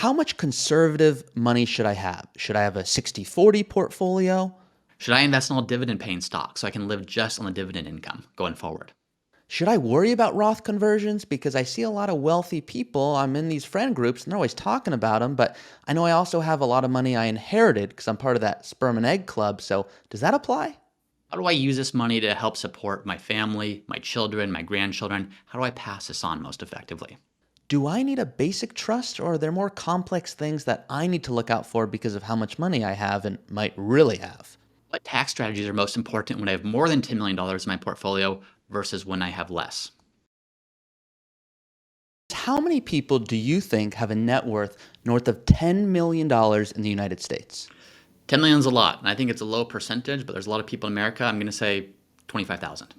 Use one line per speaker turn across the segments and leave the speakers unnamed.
how much conservative money should I have? Should I have a 60-40 portfolio?
Should I invest in all dividend-paying stocks so I can live just on the dividend income going forward?
Should I worry about Roth conversions? Because I see a lot of wealthy people. I'm in these friend groups and they're always talking about them, but I know I also have a lot of money I inherited because I'm part of that sperm and egg club. So does that apply?
How do I use this money to help support my family, my children, my grandchildren? How do I pass this on most effectively?
Do I need a basic trust, or are there more complex things that I need to look out for because of how much money I have and might really have?
What tax strategies are most important when I have more than $10 million in my portfolio versus when I have less?
How many people do you think have a net worth north of $10 million in the United States?
10 million is a lot, and I think it's a low percentage, but there's a lot of people in America. I'm going to say 25,000.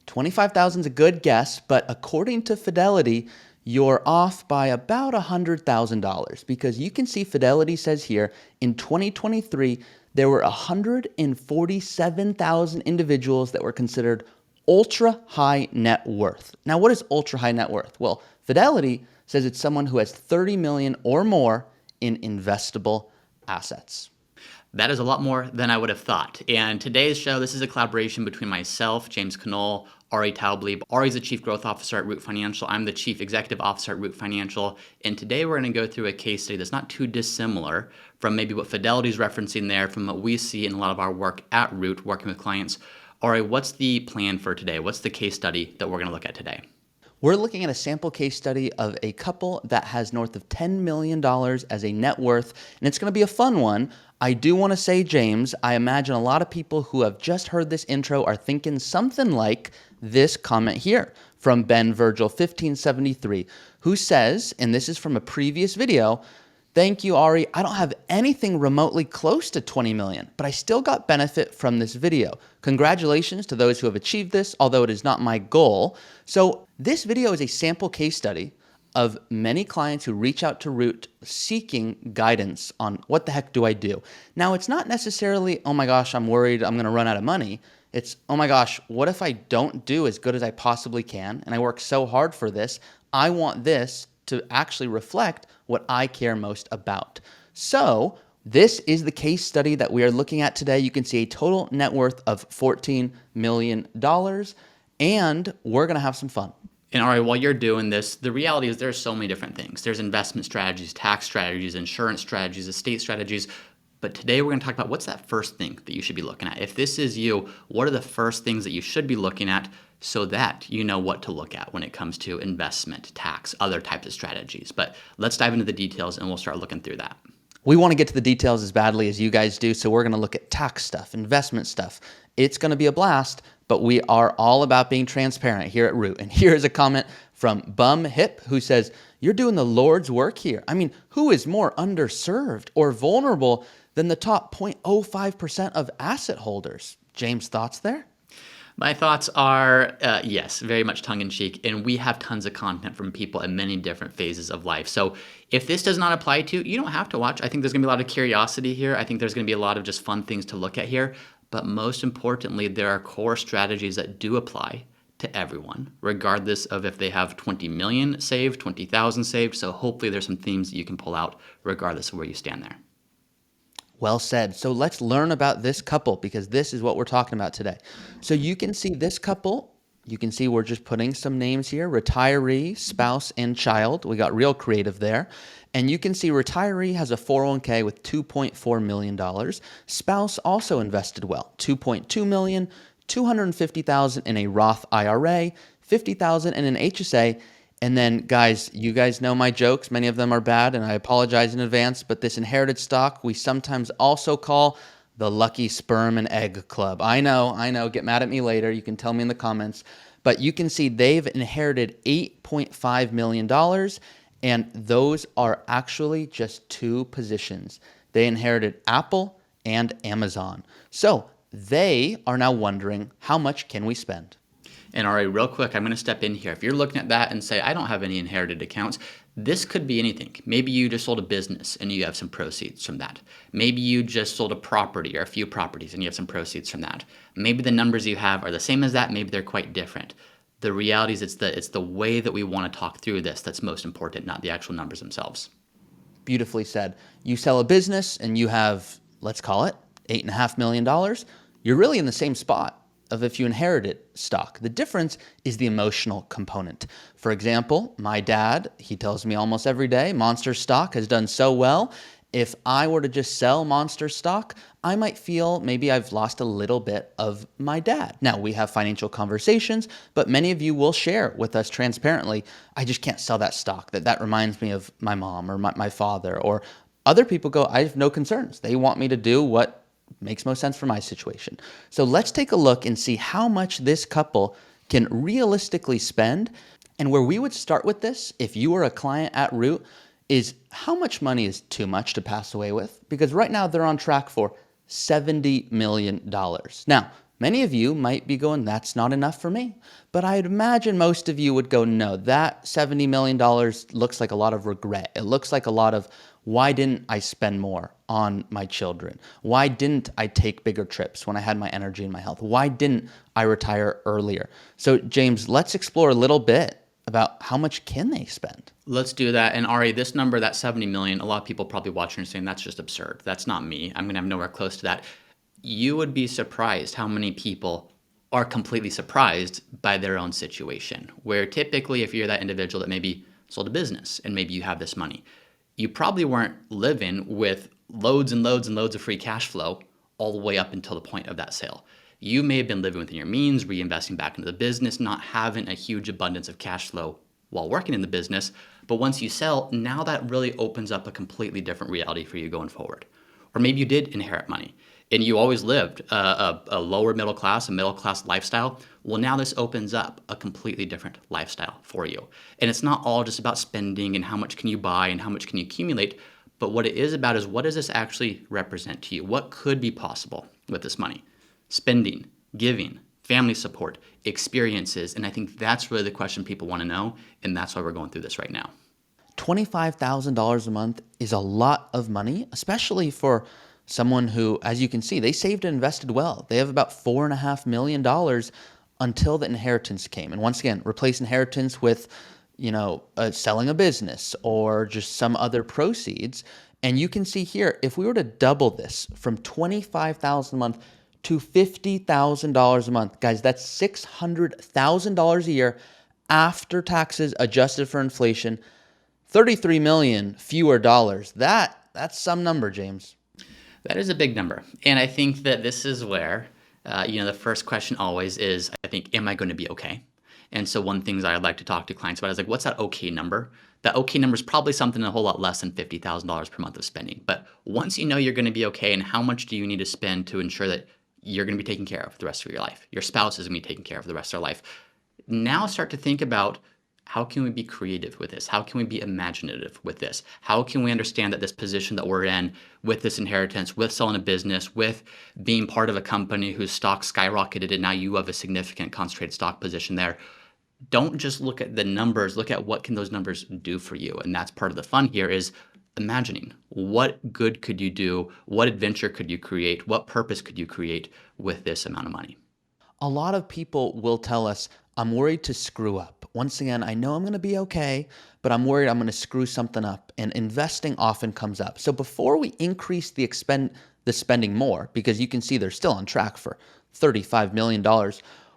25,000 is a good guess, but according to Fidelity, you're off by about $100,000 because you can see Fidelity says here in 2023, there were 147,000 individuals that were considered ultra high net worth. Now, what is ultra high net worth? Well, Fidelity says it's someone who has 30 million or more in investable assets.
That is a lot more than I would have thought. And today's show, this is a collaboration between myself, James Knoll, Ari Taubli. Ari's the Chief Growth Officer at Root Financial. I'm the Chief Executive Officer at Root Financial. And today we're going to go through a case study that's not too dissimilar from maybe what Fidelity's referencing there, from what we see in a lot of our work at Root, working with clients. Ari, what's the plan for today? What's the case study that we're going to look at today?
We're looking at a sample case study of a couple that has north of $10 million as a net worth, and it's going to be a fun one. I do want to say, James, I imagine a lot of people who have just heard this intro are thinking something like this comment here from Ben Virgil 1573, who says, and this is from a previous video, "Thank you, Ari. I don't have anything remotely close to 20 million, but I still got benefit from this video. Congratulations to those who have achieved this, although it is not my goal." So this video is a sample case study of many clients who reach out to Root seeking guidance on what the heck do I do. Now, it's not necessarily, oh my gosh, I'm worried I'm going to run out of money. It's, oh my gosh, what if I don't do as good as I possibly can and I work so hard for this? I want this to actually reflect what I care most about. So this is the case study that we are looking at today. You can see a total net worth of $14 million, and we're going to have some fun.
And Ari, while you're doing this, the reality is there's so many different things. There's investment strategies, tax strategies, insurance strategies, estate strategies. But today we're going to talk about what's that first thing that you should be looking at. If this is you, what are the first things that you should be looking at so that you know what to look at when it comes to investment, tax, other types of strategies. But let's dive into the details and we'll start looking through that.
We want to get to the details as badly as you guys do, so we're going to look at tax stuff, investment stuff. It's going to be a blast, but we are all about being transparent here at Root. And here's a comment from Bum Hip who says, "You're doing the Lord's work here. I mean, who is more underserved or vulnerable than the top 0.05% of asset holders?" James, thoughts there?
My thoughts are, yes, very much tongue-in-cheek, and we have tons of content from people in many different phases of life. So if this does not apply to you, you don't have to watch. I think there's going to be a lot of curiosity here. I think there's going to be a lot of just fun things to look at here. But most importantly, there are core strategies that do apply to everyone, regardless of if they have 20 million saved, 20,000 saved. So hopefully there's some themes that you can pull out regardless of where you stand there.
Well said. So let's learn about this couple because this is what we're talking about today. So you can see this couple. You can see we're just putting some names here: retiree, spouse, and child. We got real creative there. And you can see retiree has a 401k with $2.4 million. Spouse also invested well, $2.2 million, $250,000 in a Roth IRA, $50,000 in an HSA. And then, guys, you guys know my jokes. Many of them are bad, and I apologize in advance. But this inherited stock, we sometimes also call the Lucky Sperm and Egg Club. I know. Get mad at me later. You can tell me in the comments. But you can see they've inherited $8.5 million, and those are actually just two positions. They inherited Apple and Amazon. So they are now wondering, how much can we spend?
And Ari, real quick, I'm going to step in here. If you're looking at that and say, I don't have any inherited accounts, this could be anything. Maybe you just sold a business and you have some proceeds from that. Maybe you just sold a property or a few properties and you have some proceeds from that. Maybe the numbers you have are the same as that. Maybe they're quite different. The reality is it's the way that we want to talk through this that's most important, not the actual numbers themselves.
Beautifully said. You sell a business and you have, let's call it $8.5 million. You're really in the same spot of if you inherited stock. The difference is the emotional component. For example, my dad, he tells me almost every day, Monster stock has done so well. If I were to just sell Monster stock, I might feel maybe I've lost a little bit of my dad. Now, we have financial conversations, but many of you will share with us transparently, I just can't sell that stock. That reminds me of my mom or my father. Or other people go, I have no concerns. They want me to do what makes most sense for my situation. So let's take a look and see how much this couple can realistically spend. And where we would start with this, if you were a client at Root, is how much money is too much to pass away with? Because right now they're on track for $70 million. Now, many of you might be going, that's not enough for me. But I'd imagine most of you would go, no, that $70 million looks like a lot of regret. It looks like a lot of, why didn't I spend more on my children? Why didn't I take bigger trips when I had my energy and my health? Why didn't I retire earlier? So James, let's explore a little bit about how much can they spend.
Let's do that. And Ari, this number, that 70 million, a lot of people probably watching are saying that's just absurd. That's not me. I'm going to have nowhere close to that. You would be surprised how many people are completely surprised by their own situation, where typically if you're that individual that maybe sold a business and maybe you have this money, you probably weren't living with loads and loads and loads of free cash flow all the way up until the point of that sale. You may have been living within your means, reinvesting back into the business, not having a huge abundance of cash flow while working in the business. But once you sell, now that really opens up a completely different reality for you going forward. Or maybe you did inherit money and you always lived a lower middle class, a middle class lifestyle. Well, now this opens up a completely different lifestyle for you. And it's not all just about spending and how much can you buy and how much can you accumulate. But what it is about is, what does this actually represent to you? What could be possible with this money? Spending, giving, family support, experiences. And I think that's really the question people want to know. And that's why we're going through this right now.
$25,000 a month is a lot of money, especially for someone who, as you can see, they saved and invested well. They have about $4.5 million until the inheritance came. And once again, replace inheritance with, selling a business or just some other proceeds. And you can see here, if we were to double this from $25,000 a month to $50,000 a month, guys, that's $600,000 a year after taxes adjusted for inflation. 33 million fewer dollars. That's some number, James.
That is a big number. And I think that this is where, the first question always is, I think, am I going to be okay? And so one thing I'd like to talk to clients about is like, what's that okay number? That okay number is probably something a whole lot less than $50,000 per month of spending. But once you know you're going to be okay, and how much do you need to spend to ensure that you're going to be taken care of the rest of your life? Your spouse is going to be taken care of the rest of their life. Now start to think about, how can we be creative with this? How can we be imaginative with this? How can we understand that this position that we're in with this inheritance, with selling a business, with being part of a company whose stock skyrocketed and now you have a significant concentrated stock position there? Don't just look at the numbers, look at what can those numbers do for you. And that's part of the fun here, is imagining what good could you do? What adventure could you create? What purpose could you create with this amount of money?
A lot of people will tell us, I'm worried to screw up. Once again, I know I'm going to be okay, but I'm worried I'm going to screw something up. And investing often comes up. So before we increase the spending more, because you can see they're still on track for $35 million,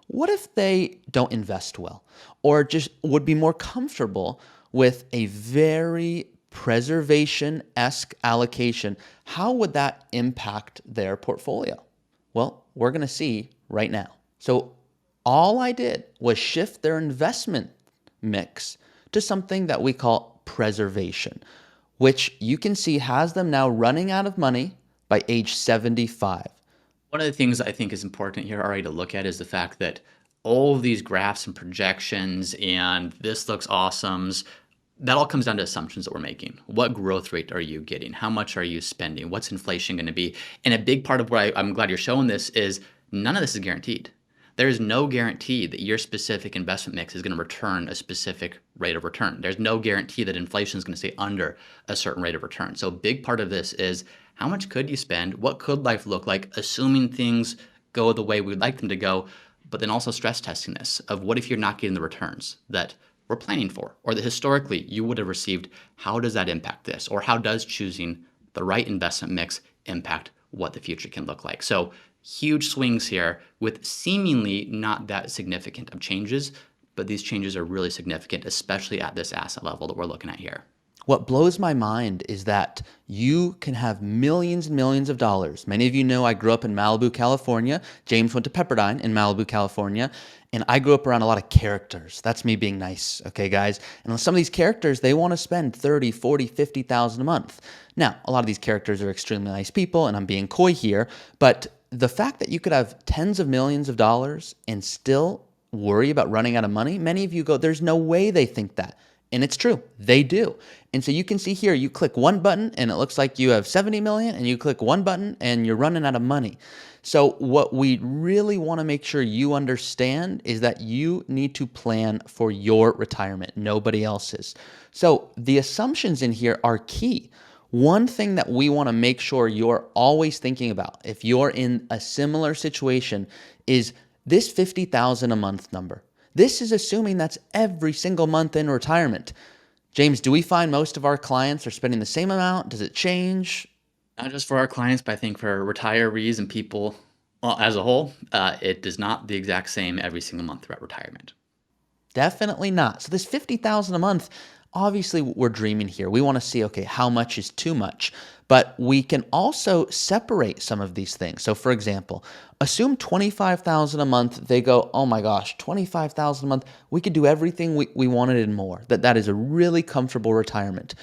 what if they don't invest well, or just would be more comfortable with a very preservation-esque allocation? How would that impact their portfolio? Well, we're going to see right now. So all I did was shift their investment mix to something that we call preservation, which you can see has them now running out of money by age 75.
One of the things I think is important here already to look at is the fact that all of these graphs and projections and this looks awesome, that all comes down to assumptions that we're making. What growth rate are you getting? How much are you spending? What's inflation going to be? And a big part of why I'm glad you're showing this is none of this is guaranteed. There is no guarantee that your specific investment mix is going to return a specific rate of return. There's no guarantee that inflation is going to stay under a certain rate of return. So a big part of this is, how much could you spend? What could life look like, assuming things go the way we'd like them to go, but then also stress testing this of, what if you're not getting the returns that were planning for, or that historically you would have received, how does that impact this? Or how does choosing the right investment mix impact what the future can look like? So huge swings here with seemingly not that significant of changes, but these changes are really significant, especially at this asset level that we're looking at here.
What blows my mind is that you can have millions and millions of dollars. Many of you know I grew up in Malibu, California. James went to Pepperdine in Malibu, California. And I grew up around a lot of characters. That's me being nice, okay, guys? And some of these characters, they want to spend 30, 40, 50,000 a month. Now, a lot of these characters are extremely nice people, and I'm being coy here, but the fact that you could have tens of millions of dollars and still worry about running out of money, many of you go, there's no way they think that. And it's true, they do. And so you can see here, you click one button and it looks like you have 70 million, and you click one button and you're running out of money. So what we really want to make sure you understand is that you need to plan for your retirement, nobody else's. So the assumptions in here are key. One thing that we want to make sure you're always thinking about if you're in a similar situation is this 50,000 a month number. This is assuming that's every single month in retirement. James, do we find most of our clients are spending the same amount? Does it change?
Not just for our clients, but I think for retirees and people, well, as a whole, it does not the exact same every single month throughout retirement.
Definitely not. So this 50,000 a month, obviously we're dreaming here. We want to see, okay, how much is too much? But we can also separate some of these things. So for example, assume 25,000 a month. They go, oh my gosh, 25,000 a month. We could do everything we wanted and more. That is a really comfortable retirement.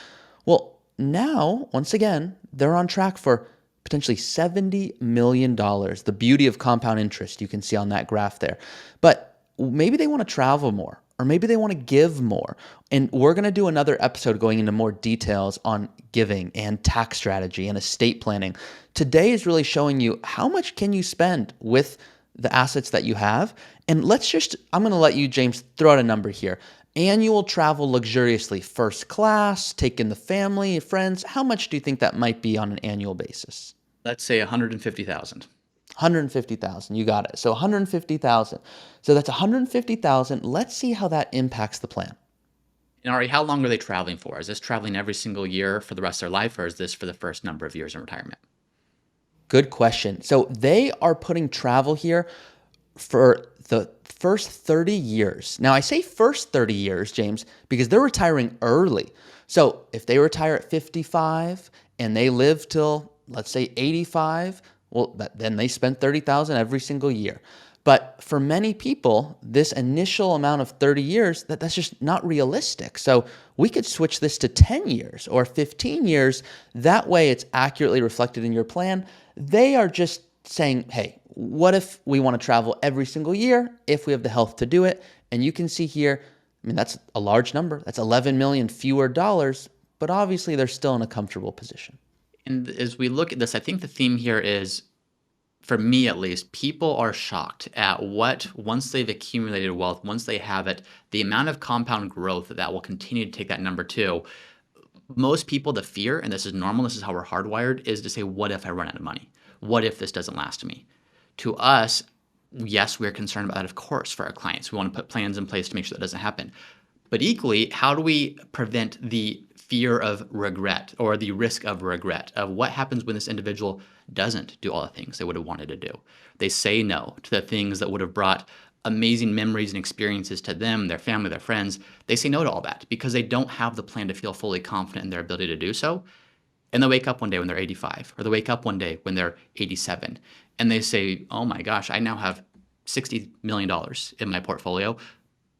Well, now, once again, they're on track for potentially $70 million. The beauty of compound interest you can see on that graph there. But maybe they want to travel more, or maybe they want to give more. And we're going to do another episode going into more details on giving and tax strategy and estate planning. Today is really showing you how much can you spend with the assets that you have. And I'm going to let you, James, throw out a number here. Annual travel luxuriously, first class, taking the family, friends. How much do you think that might be on an annual basis?
Let's say 150,000.
150,000. You got it. So 150,000. So that's 150,000. Let's see how that impacts the plan.
And Ari, how long are they traveling for? Is this traveling every single year for the rest of their life, or is this for the first number of years in retirement?
Good question. So they are putting travel here for the first 30 years. Now, I say first 30 years, James, because they're retiring early. So if they retire at 55 and they live till, let's say, 85, well, then they spend 30,000 every single year. But for many people, this initial amount of 30 years, that's just not realistic. So we could switch this to 10 years or 15 years. That way it's accurately reflected in your plan. They are just saying, hey, what if we want to travel every single year if we have the health to do it? And you can see here, I mean, that's a large number. That's 11 million fewer dollars, but obviously they're still in a comfortable position.
And as we look at this, I think the theme here is, for me at least, people are shocked at what, once they've accumulated wealth, once they have it, the amount of compound growth that will continue to take that number to. Most people, the fear, and this is normal, this is how we're hardwired, is to say, what if I run out of money? What if this doesn't last me? To us, yes, we're concerned about that, of course, for our clients. We want to put plans in place to make sure that doesn't happen. But equally, how do we prevent the fear of regret or the risk of regret of what happens when this individual doesn't do all the things they would have wanted to do? They say no to the things that would have brought amazing memories and experiences to them, their family, their friends. They say no to all that because they don't have the plan to feel fully confident in their ability to do so. And they wake up one day when they're 85, or they wake up one day when they're 87, and they say, oh my gosh, I now have $60 million in my portfolio.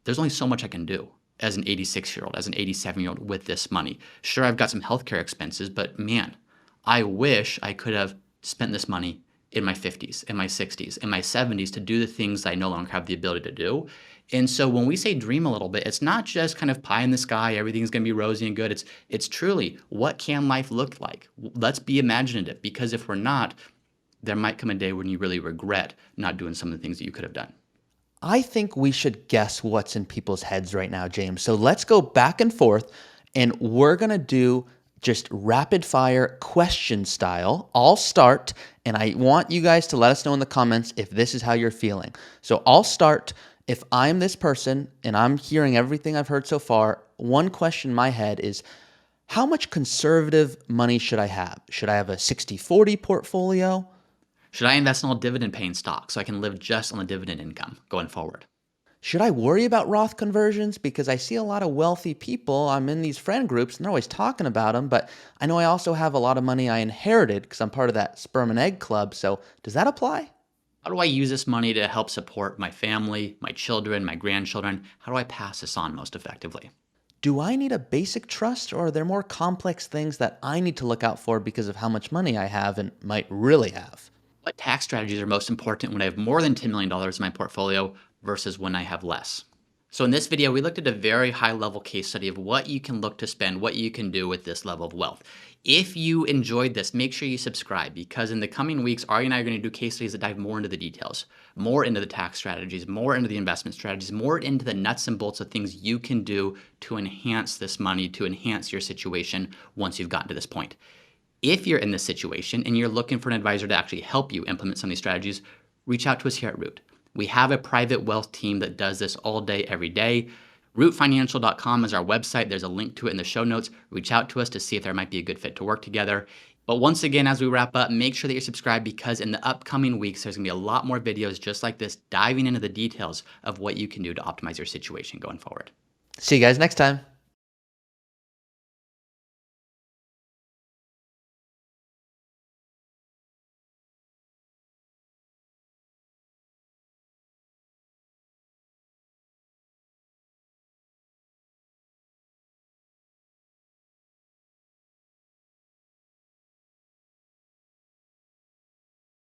There's only so much I can do as an 86-year-old, as an 87-year-old with this money. Sure, I've got some healthcare expenses, but man, I wish I could have spent this money in my 50s, in my 60s, in my 70s to do the things I no longer have the ability to do. And so when we say dream a little bit, it's not just kind of pie in the sky, everything's going to be rosy and good. It's truly, what can life look like? Let's be imaginative, because if we're not, there might come a day when you really regret not doing some of the things that you could have done.
I think we should guess what's in people's heads right now, James. So let's go back and forth, and we're going to do just rapid fire question style. I'll start, and I want you guys to let us know in the comments if this is how you're feeling. So I'll start, If I'm this person and I'm hearing everything I've heard so far, one question in my head is, how much conservative money should I have? Should I have a 60-40 portfolio?
Should I invest in all dividend paying stocks so I can live just on the dividend income going forward?
Should I worry about Roth conversions? Because I see a lot of wealthy people. I'm in these friend groups and they're always talking about them, but I know I also have a lot of money I inherited because I'm part of that sperm and egg club. So does that apply?
How do I use this money to help support my family, my children, my grandchildren? How do I pass this on most effectively?
Do I need a basic trust, or are there more complex things that I need to look out for because of how much money I have and might really have?
What tax strategies are most important when I have more than $10 million in my portfolio versus when I have less? So in this video, we looked at a very high level case study of what you can look to spend, what you can do with this level of wealth. If you enjoyed this, make sure you subscribe, because in the coming weeks, Ari and I are going to do case studies that dive more into the details, more into the tax strategies, more into the investment strategies, more into the nuts and bolts of things you can do to enhance this money, to enhance your situation once you've gotten to this point. If you're in this situation and you're looking for an advisor to actually help you implement some of these strategies, reach out to us here at Root. We have a private wealth team that does this all day, every day. Rootfinancial.com is our website. There's a link to it in the show notes. Reach out to us to see if there might be a good fit to work together. But once again, as we wrap up, make sure that you're subscribed, because in the upcoming weeks, there's going to be a lot more videos just like this, diving into the details of what you can do to optimize your situation going forward.
See you guys next time.